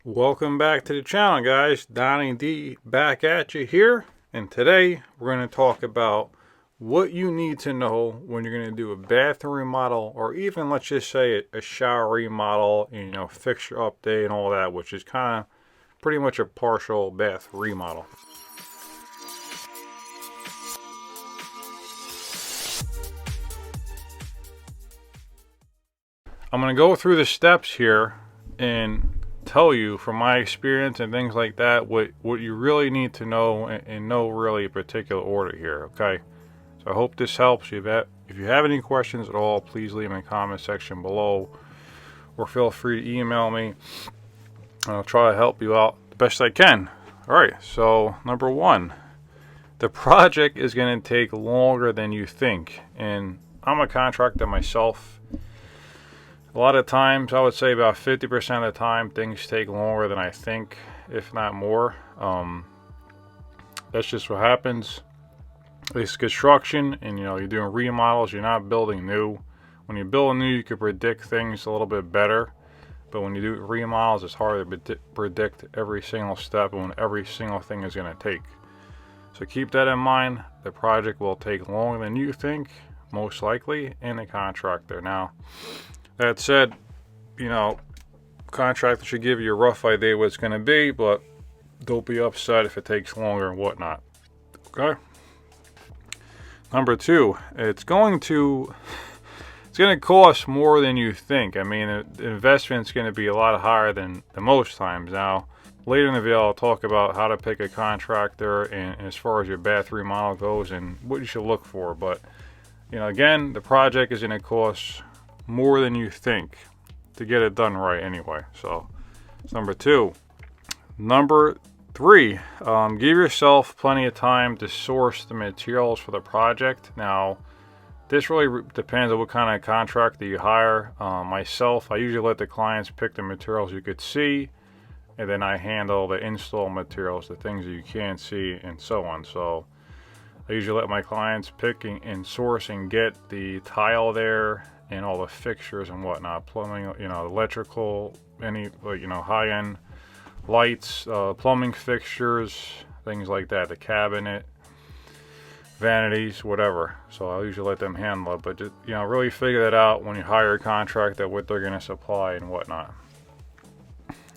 Welcome back to the channel, guys. Donnie D back at you here, and today we're going to talk about what you need to know when you're going to do a bathroom remodel, or even let's just say a shower remodel, fixture update and all that, which is kind of pretty much a partial bath remodel. I'm going to go through the steps here and tell you from my experience and things like that what you really need to know in no really particular order here. Okay, so I hope this helps you. If you have any questions at all, please leave them in the comment section below, or feel free to email me. I'll try to help you out the best I can. All right, so number one, the project is going to take longer than you think, and I'm a contractor myself. A lot of times, I would say about 50% of the time, things take longer than I think, if not more. That's just what happens. It's construction, and you're doing remodels. You're not building new. When you build new, you can predict things a little bit better. But when you do remodels, it's hard to predict every single step and when every single thing is going to take. So keep that in mind. The project will take longer than you think, most likely, in the contractor. Now, that said, contractor should give you a rough idea what it's going to be, but don't be upset if it takes longer and whatnot. Okay? Number two, it's going to cost more than you think. I mean, the investment's going to be a lot higher than most times. Now, later in the video, I'll talk about how to pick a contractor and as far as your bathroom remodel goes and what you should look for. But, again, the project is going to cost more than you think to get it done right anyway. So it's number two. Number three, give yourself plenty of time to source the materials for the project. Now, this really depends on what kind of contractor you hire. Myself, I usually let the clients pick the materials you could see, and then I handle the install materials, the things that you can't see, and so on. So I usually let my clients pick and source and get the tile there, and all the fixtures and whatnot, plumbing, electrical, any high-end lights, plumbing fixtures, things like that, the cabinet, vanities, whatever. So I'll usually let them handle it, but just, really figure that out when you hire a contractor, what they're going to supply and whatnot.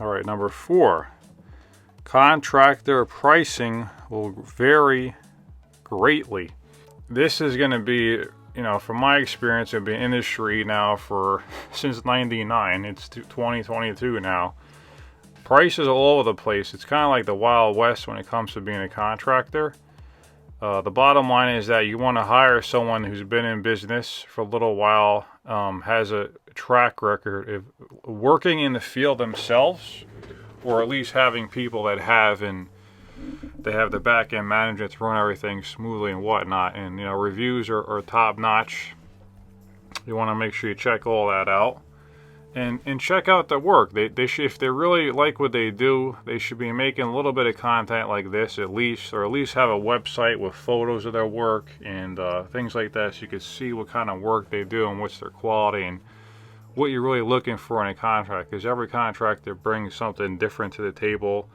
All right, number four, contractor pricing will vary greatly. This is going to be, from my experience, I've been in the industry now since '99. It's 2022 now. Prices are all over the place. It's kind of like the Wild West when it comes to being a contractor. The bottom line is that you want to hire someone who's been in business for a little while, has a track record of working in the field themselves, or at least having people that they have the back-end management to run everything smoothly and whatnot, and reviews are top-notch. You want to make sure you check all that out and check out their work. They should, if they really like what they do, they should be making a little bit of content like this at least, or at least have a website with photos of their work and things like that, so you can see what kind of work they do and what's their quality and what you're really looking for in a contract, because every contractor brings something different to the table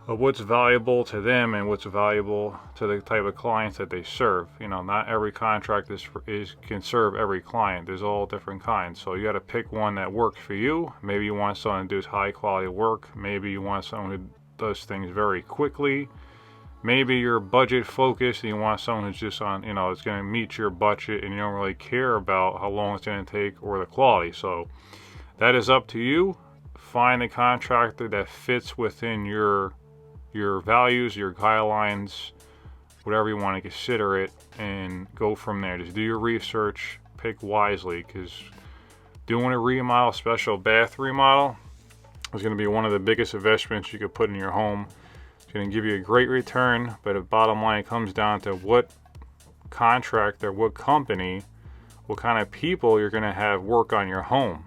of what's valuable to them and what's valuable to the type of clients that they serve. Not every contract can serve every client. There's all different kinds. So you got to pick one that works for you. Maybe you want someone who does high quality work. Maybe you want someone who does things very quickly. Maybe you're budget focused and you want someone who's just on, it's going to meet your budget and you don't really care about how long it's going to take or the quality. So that is up to you. Find a contractor that fits within your values, your guidelines, whatever you want to consider it, and go from there. Just do your research, pick wisely, because doing a remodel, special bath remodel, is going to be one of the biggest investments you could put in your home. It's going to give you a great return, but the bottom line comes down to what contractor, what company, what kind of people you're going to have work on your home.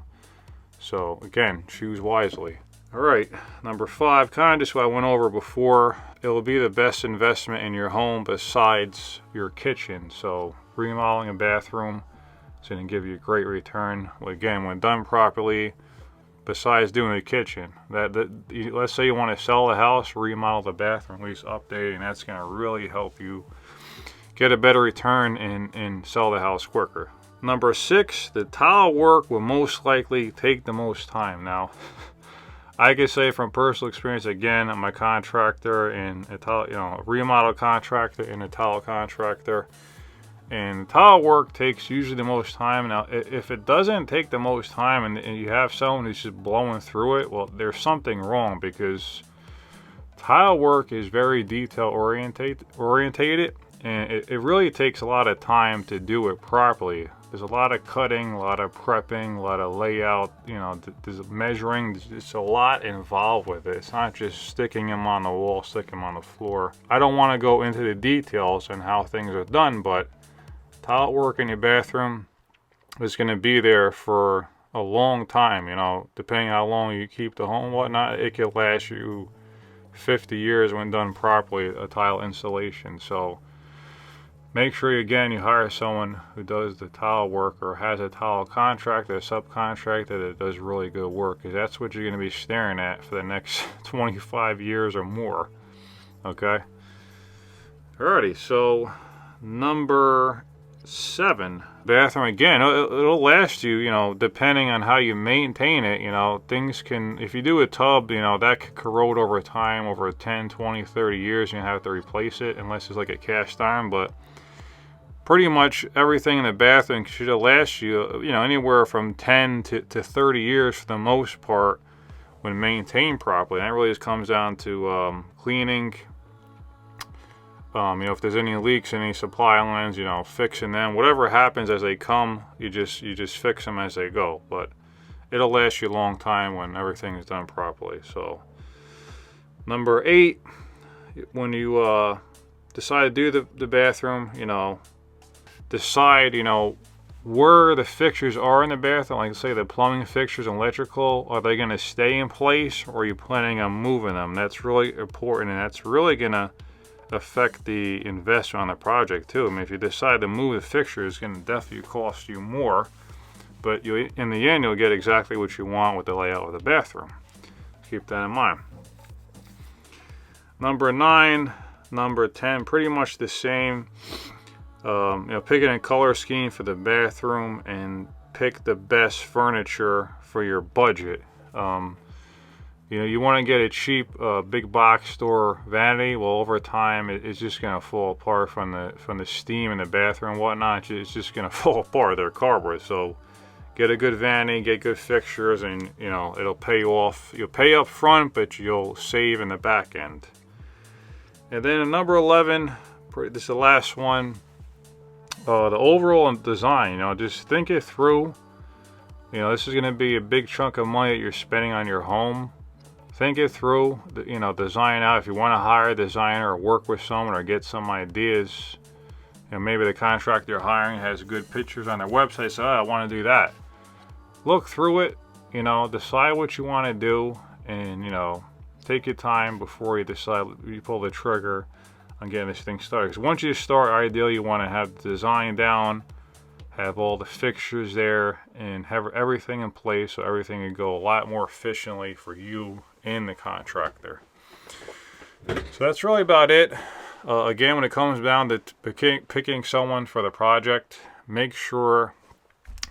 So again, choose wisely. All right, number five, kind of just what I went over before. It will be the best investment in your home besides your kitchen. So remodeling a bathroom is going to give you a great return. Again, when done properly, besides doing the kitchen. Let's say you want to sell the house, remodel the bathroom, at least update, and that's going to really help you get a better return and sell the house quicker. Number 6, the tile work will most likely take the most time. Now, I can say from personal experience, again, I'm a contractor and a remodel contractor and a tile contractor. And tile work takes usually the most time. Now, if it doesn't take the most time and you have someone who's just blowing through it, well, there's something wrong, because tile work is very detail orientated, and it really takes a lot of time to do it properly. There's a lot of cutting, a lot of prepping, a lot of layout, there's measuring. There's a lot involved with it. It's not just sticking them on the wall, sticking them on the floor. I don't want to go into the details and how things are done, but tile work in your bathroom is going to be there for a long time, depending on how long you keep the home and whatnot. It could last you 50 years when done properly, a tile installation. So make sure, again, you hire someone who does the tile work or has a tile contractor, a subcontractor that does really good work, because that's what you're going to be staring at for the next 25 years or more. Okay? Alrighty, so number 7, bathroom. Again, it'll last you, depending on how you maintain it. Things can, if you do a tub, that could corrode over time, over 10, 20, 30 years. You have to replace it unless it's like a cast iron. But pretty much everything in the bathroom should last you, anywhere from 10 to 30 years for the most part when maintained properly. And that really just comes down to cleaning. If there's any leaks in any supply lines, fixing them. Whatever happens as they come, you just fix them as they go. But it'll last you a long time when everything is done properly. So, number 8, when you decide to do the bathroom, decide, where the fixtures are in the bathroom. Like say the plumbing fixtures and electrical, are they going to stay in place, or are you planning on moving them? That's really important, and that's really going to affect the investment on the project too. I mean, if you decide to move the fixture, it's going to definitely cost you more, but in the end, you'll get exactly what you want with the layout of the bathroom. Keep that in mind. Number 9, number 10, pretty much the same. Picking a color scheme for the bathroom and pick the best furniture for your budget. You want to get a cheap big box store vanity. Well, over time, it's just going to fall apart from the steam in the bathroom and whatnot. It's just going to fall apart. They're cardboard. So get a good vanity, get good fixtures, and it'll pay off. You'll pay up front, but you'll save in the back end. And then number 11, this is the last one. The overall design. Just think it through. This is going to be a big chunk of money that you're spending on your home. Think it through, design out. If you want to hire a designer or work with someone or get some ideas, maybe the contractor you're hiring has good pictures on their website, so I want to do that. Look through it, decide what you want to do, and, take your time before you decide, you pull the trigger on getting this thing started. Because once you start, ideally you want to have the design down, have all the fixtures there, and have everything in place so everything can go a lot more efficiently for you and the contractor. So that's really about it. Again, when it comes down to picking someone for the project, make sure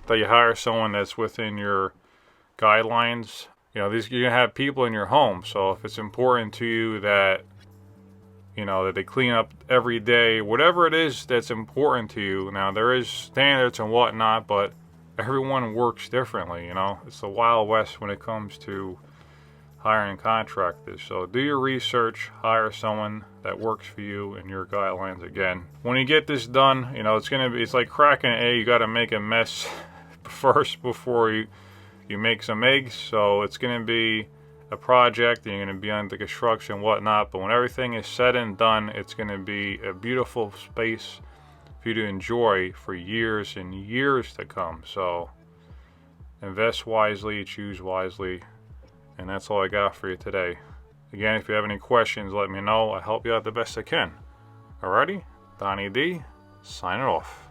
that you hire someone that's within your guidelines. You're gonna have people in your home, so if it's important to you that that they clean up every day, whatever it is that's important to you. Now, there is standards and whatnot, but everyone works differently. It's the Wild West when it comes to hiring contractors. So do your research, hire someone that works for you and your guidelines. Again, when you get this done, it's like cracking an egg. You got to make a mess first before you make some eggs. So it's going to be a project, and you're going to be under construction and whatnot, but when everything is said and done, it's going to be a beautiful space for you to enjoy for years and years to come. So invest wisely, choose wisely, and that's all I got for you today. Again, if you have any questions, let me know. I'll help you out the best I can. Alrighty, Donnie D, signing off.